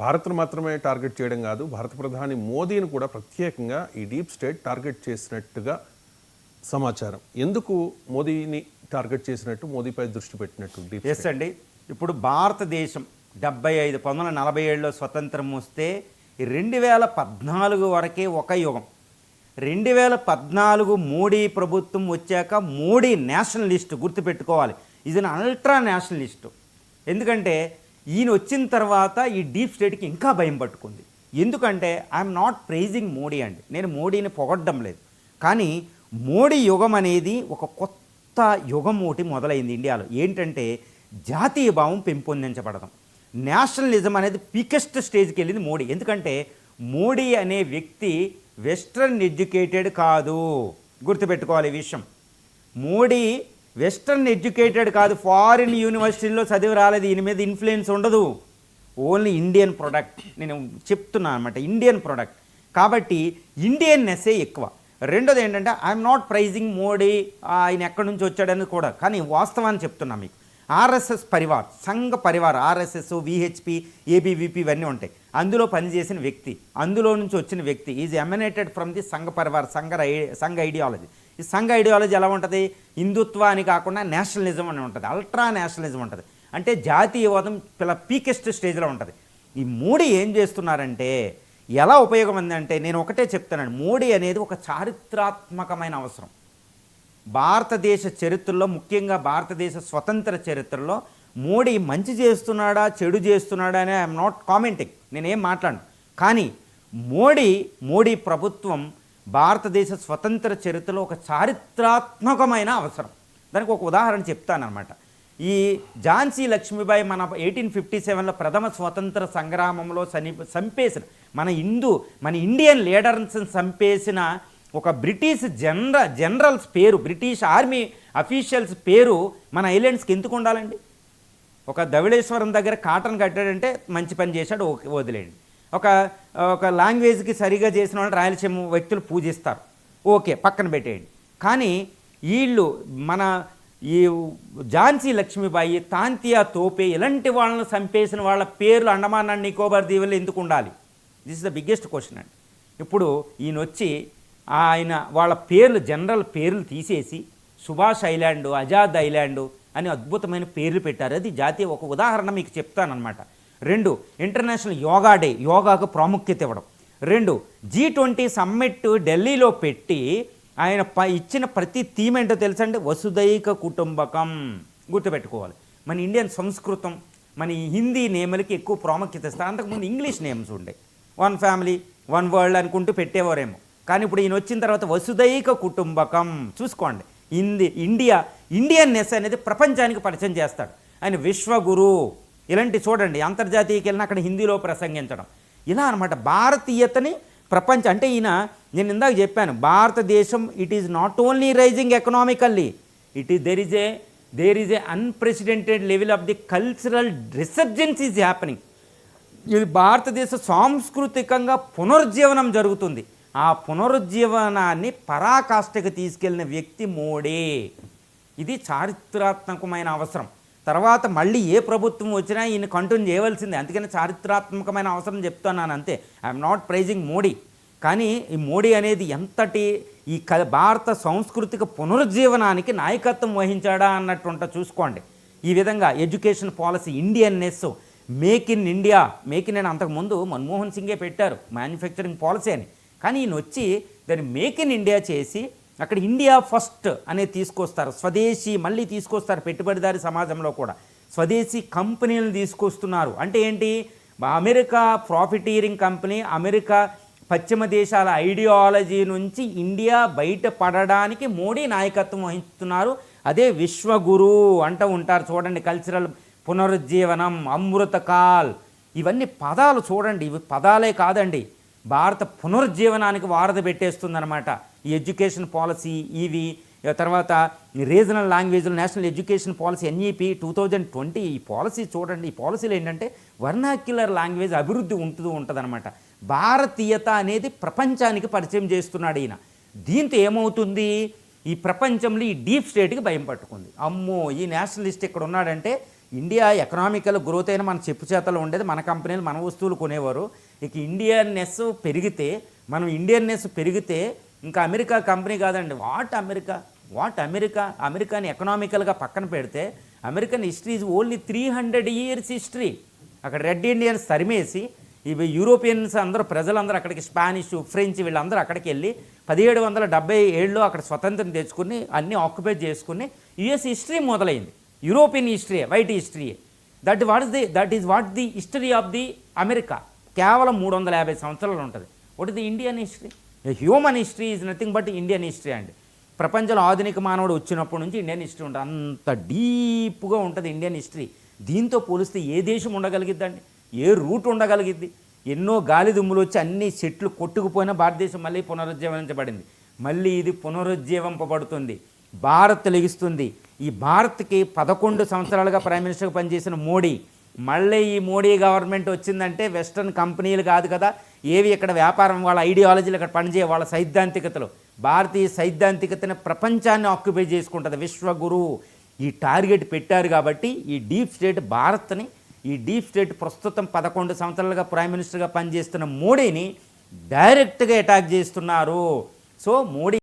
భారత్ను మాత్రమే టార్గెట్ చేయడం కాదు, భారత ప్రధాని మోదీని కూడా ప్రత్యేకంగా ఈ డీప్ స్టేట్ టార్గెట్ చేసినట్టుగా సమాచారం. ఎందుకు మోదీని టార్గెట్ చేసినట్టు, మోదీపై దృష్టి పెట్టినట్టు డీప్ ఎస్ అండి. ఇప్పుడు భారతదేశం 1947లో స్వతంత్రం వస్తే 2014 వరకే ఒక యుగం. 2014 మోడీ ప్రభుత్వం వచ్చాక మోడీ నేషనలిస్ట్, గుర్తుపెట్టుకోవాలి, ఇది అల్ట్రా నేషనలిస్ట్. ఎందుకంటే ఈయన వచ్చిన తర్వాత ఈ డీప్ స్టేట్కి ఇంకా భయం పట్టుకుంది. ఎందుకంటే ఐఎమ్ నాట్ ప్రైజింగ్ మోడీ అండి, నేను మోడీని పొగడ్డం లేదు. కానీ మోడీ యుగం అనేది ఒక కొత్త యుగం ఒకటి మొదలైంది ఇండియాలో. ఏంటంటే జాతీయ భావం పెంపొందించబడడం, నేషనలిజం అనేది పీకెస్ట్ స్టేజ్కి వెళ్ళింది మోడీ. ఎందుకంటే మోడీ అనే వ్యక్తి వెస్ట్రన్ ఎడ్యుకేటెడ్ కాదు, గుర్తుపెట్టుకోవాలి ఈ విషయం. మోడీ వెస్ట్రన్ ఎడ్యుకేటెడ్ కాదు, ఫారిన్ యూనివర్సిటీలో చదివి రాలేదు, ఈయన మీద ఇన్ఫ్లుయెన్స్ ఉండదు, ఓన్లీ ఇండియన్ ప్రొడక్ట్. నేను చెప్తున్నాను అనమాట, ఇండియన్ ప్రొడక్ట్. కాబట్టి ఇండియన్నెస్సే ఎక్కువ. రెండోది ఏంటంటే ఐఎమ్ నాట్ ప్రైజింగ్ మోడీ, ఆయన ఎక్కడి నుంచి వచ్చాడని కూడా, కానీ వాస్తవాన్ని చెప్తున్నా మీకు. ఆర్ఎస్ఎస్ పరివార్, సంఘ పరివార్, ఆర్ఎస్ఎస్, విహెచ్పి, ఏబీవీపీ ఇవన్నీ ఉంటాయి. అందులో పనిచేసిన వ్యక్తి, అందులో నుంచి వచ్చిన వ్యక్తి ఈజ్ ఎమినేటెడ్ ఫ్రమ్ ది సంఘ పరివార్, సంఘ ఐడియాలజీ. ఈ సంఘ ఐడియాలజీ ఎలా ఉంటుంది? హిందుత్వ అని కాకుండా నేషనలిజం అని ఉంటుంది, అల్ట్రా నేషనలిజం ఉంటుంది. అంటే జాతీయవాదం పీకెస్ట్ స్టేజ్లో ఉంటుంది. ఈ మోడీ ఏం చేస్తున్నారంటే, ఎలా ఉపయోగం ఉందంటే, నేను ఒకటే చెప్తానండి, మోడీ అనేది ఒక చారిత్రాత్మకమైన అవసరం. భారతదేశ చరిత్రలో, ముఖ్యంగా భారతదేశ స్వతంత్ర చరిత్రలో మోడీ మంచి చేస్తున్నాడా చెడు చేస్తున్నాడా అని ఐఎమ్ నాట్ కామెంటింగ్, నేనేం మాట్లాడను. కానీ మోడీ ప్రభుత్వం భారతదేశ స్వతంత్ర చరిత్రలో ఒక చారిత్రాత్మకమైన అవసరం. దానికి ఒక ఉదాహరణ చెప్తానమాట. ఈ ఝాన్సీ లక్ష్మీబాయి మన 1857లో ప్రథమ స్వతంత్ర సంగ్రామంలో చంపేసిన మన ఇండియన్ లీడర్స్ని చంపేసిన ఒక బ్రిటిష్ జనరల్స్ పేరు, బ్రిటిష్ ఆర్మీ అఫీషియల్స్ పేరు మన ఐలాండ్స్కి ఎందుకు ఉండాలండి? ఒక ధవళేశ్వరం దగ్గర కాటన్ కట్టాడంటే మంచి పని చేశాడు, వదిలేయండి. ఒక లాంగ్వేజ్కి సరిగా చేసిన వాళ్ళు రాయలసీమ వ్యక్తులు పూజిస్తారు, ఓకే, పక్కన పెట్టేయండి. కానీ వీళ్ళు ఈ ఝాన్సీ లక్ష్మీబాయి, తాంతియా తోపే, ఇలాంటి వాళ్ళని చంపేసిన వాళ్ళ పేర్లు అండమాన్ అండ్ నికోబార్ దీవుల్లో ఎందుకు ఉండాలి? This is the biggest question అండి. ఇప్పుడు ఈయన వచ్చి వాళ్ళ పేర్లు, జనరల్ పేర్లు తీసేసి సుభాష్ ఐలాండ్, ఆజాద్ ఐలాండ్ అని అద్భుతమైన పేర్లు పెట్టారు. అది జాతీయ, ఒక ఉదాహరణ మీకు చెప్తానమాట. 2, ఇంటర్నేషనల్ యోగా డే, యోగాకు ప్రాముఖ్యత ఇవ్వడం. 2, G20 సమ్మిట్ ఢిల్లీలో పెట్టి ఆయన ఇచ్చిన ప్రతి థీమ్ ఏంటో తెలుసండి? వసుదైక కుటుంబకం. గుర్తుపెట్టుకోవాలి, మన ఇండియన్ సంస్కృతం, మన హిందీ నేములకి ఎక్కువ ప్రాముఖ్యత ఇస్తారు. అంతకుముందు ఇంగ్లీష్ నేమ్స్ ఉండే, 1 ఫ్యామిలీ 1 వరల్డ్ అనుకుంటూ పెట్టేవారేమో. కానీ ఇప్పుడు ఈయన వచ్చిన తర్వాత వసుదైక కుటుంబకం. చూసుకోండి, ఇండియన్నెస్ అనేది ప్రపంచానికి పరిచయం చేస్తాడు. ఆయన విశ్వగురు, ఇలాంటి చూడండి, అంతర్జాతీయకి వెళ్ళిన అక్కడ హిందీలో ప్రసంగించడం, ఇలా అనమాట. భారతీయతని ప్రపంచం అంటే ఈయన, నేను ఇందాక చెప్పాను, భారతదేశం it is not only rising economically, there is a unprecedented level of the cultural resurgence is happening. ఇది భారతదేశ సాంస్కృతికంగా పునరుజ్జీవనం జరుగుతుంది. ఆ పునరుజ్జీవనాన్ని పరాకాష్ఠకు తీసుకెళ్లిన వ్యక్తి మోడీ. ఇది చారిత్రాత్మకమైన అవసరం. తర్వాత మళ్ళీ ఏ ప్రభుత్వం వచ్చినా ఈయన కంటిన్యూ చేయవలసిందే. అందుకని చారిత్రాత్మకమైన అవసరం చెప్తున్నాను అంతే. I'm not pricing Modi. కానీ ఈ మోడీ అనేది ఎంతటి ఈ భారత సాంస్కృతిక పునరుజ్జీవనానికి నాయకత్వం వహించాడా అన్నట్టుంట చూసుకోండి. ఈ విధంగా education policy, Indianness, make in India, make in అంతకుముందు మన్మోహన్ సింగే పెట్టారు మ్యానుఫ్యాక్చరింగ్ పాలసీ అని. కానీ ఈయన వచ్చి దాన్ని మేక్ ఇన్ ఇండియా చేసి అక్కడ ఇండియా ఫస్ట్ అనేది తీసుకొస్తారు, స్వదేశీ మళ్ళీ తీసుకొస్తారు. పెట్టుబడిదారి సమాజంలో కూడా స్వదేశీ కంపెనీలను తీసుకొస్తున్నారు. అంటే ఏంటి? అమెరికా ప్రాఫిటీరింగ్ కంపెనీ, అమెరికా పశ్చిమ దేశాల ఐడియాలజీ నుంచి ఇండియా బయటపడడానికి మోడీ నాయకత్వం వహిస్తున్నారు. అదే విశ్వగురు అంటూ ఉంటారు. చూడండి, కల్చరల్ పునరుజ్జీవనం, అమృతకాల్, ఇవన్నీ పదాలు చూడండి. ఇవి పదాలే కాదండి, భారత పునరుజ్జీవనానికి వారధ పెట్టేస్తుందన్నమాట ఈ ఎడ్యుకేషన్ పాలసీ. ఇవి తర్వాత రీజనల్ లాంగ్వేజ్లు, నేషనల్ ఎడ్యుకేషన్ పాలసీ, NEP 2020, ఈ పాలసీ చూడండి. ఈ పాలసీలో ఏంటంటే వర్నాక్యులర్ లాంగ్వేజ్ అభివృద్ధి ఉంటుందన్నమాట. భారతీయత అనేది ప్రపంచానికి పరిచయం చేస్తున్నాడు ఈయన. దీంతో ఏమవుతుంది? ఈ ప్రపంచంలో ఈ డీప్ స్టేట్కి భయం పట్టుకుంది. అమ్మో, ఈ నేషనలిస్ట్ ఇక్కడ ఉన్నాడంటే ఇండియా ఎకనామికల్ గ్రోత్ అయినా మన చెప్పు చేతలో ఉండేది, మన కంపెనీలు మన వస్తువులు కొనేవారు. ఇక ఇండియన్నెస్ పెరిగితే, మనం ఇండియన్నెస్ పెరిగితే ఇంకా అమెరికా కంపెనీ కాదండి. వాట్ అమెరికా అమెరికాని ఎకనామికల్గా పక్కన పెడితే American history is only 300 years history. అక్కడ రెడ్ ఇండియన్స్ తరిమేసి ఇవి యూరోపియన్స్ అందరూ ప్రజలందరూ అక్కడికి, స్పానిష్, ఫ్రెంచ్ వీళ్ళందరూ అక్కడికి వెళ్ళి 1777లో అక్కడ స్వతంత్రం తెచ్చుకుని అన్నీ ఆక్యుపై చేసుకుని యుఎస్ హిస్టరీ మొదలైంది. European history, white history. That is what the history of the America. కేవలం 350 సంవత్సరాలు ఉంటుంది. What is the Indian history? Human history is nothing but Indian history అండి. ప్రపంచంలో ఆధునిక మానవుడు వచ్చినప్పటి నుంచి ఇండియన్ హిస్టరీ ఉంటుంది. అంత డీప్గా ఉంటుంది ఇండియన్ హిస్టరీ. దీంతో పోలిస్తే ఏ దేశం ఉండగలిగిద్దండి? ఏ రూట్ ఉండగలిగిద్ది? ఎన్నో గాలి దుమ్ములు వచ్చి అన్ని చెట్లు కొట్టుకుపోయినా భారతదేశం మళ్ళీ పునరుజ్జీవించబడింది. మళ్ళీ ఇది పునరుజ్జీవింపబడుతుంది. భారత్ లెగిస్తుంది. ఈ భారత్కి 11 సంవత్సరాలుగా ప్రైమ్ మినిస్టర్గా పనిచేసిన మోడీ, మళ్ళీ ఈ మోడీ గవర్నమెంట్ వచ్చిందంటే వెస్ట్రన్ కంపెనీలు కాదు కదా, ఏవి ఇక్కడ వ్యాపారం, వాళ్ళ ఐడియాలజీలు ఇక్కడ పనిచేయ, వాళ్ళ సైద్ధాంతికతలు, భారతీయ సైద్ధాంతికతని ప్రపంచాన్ని ఆక్యుపై చేసుకుంటుంది. విశ్వగురు ఈ టార్గెట్ పెట్టారు కాబట్టి ఈ డీప్ స్టేట్ భారత్ని, ఈ డీప్ స్టేట్ ప్రస్తుతం 11 సంవత్సరాలుగా ప్రైమ్ మినిస్టర్గా పనిచేస్తున్న మోడీని డైరెక్ట్గా అటాక్ చేస్తున్నారు. సో మోడీ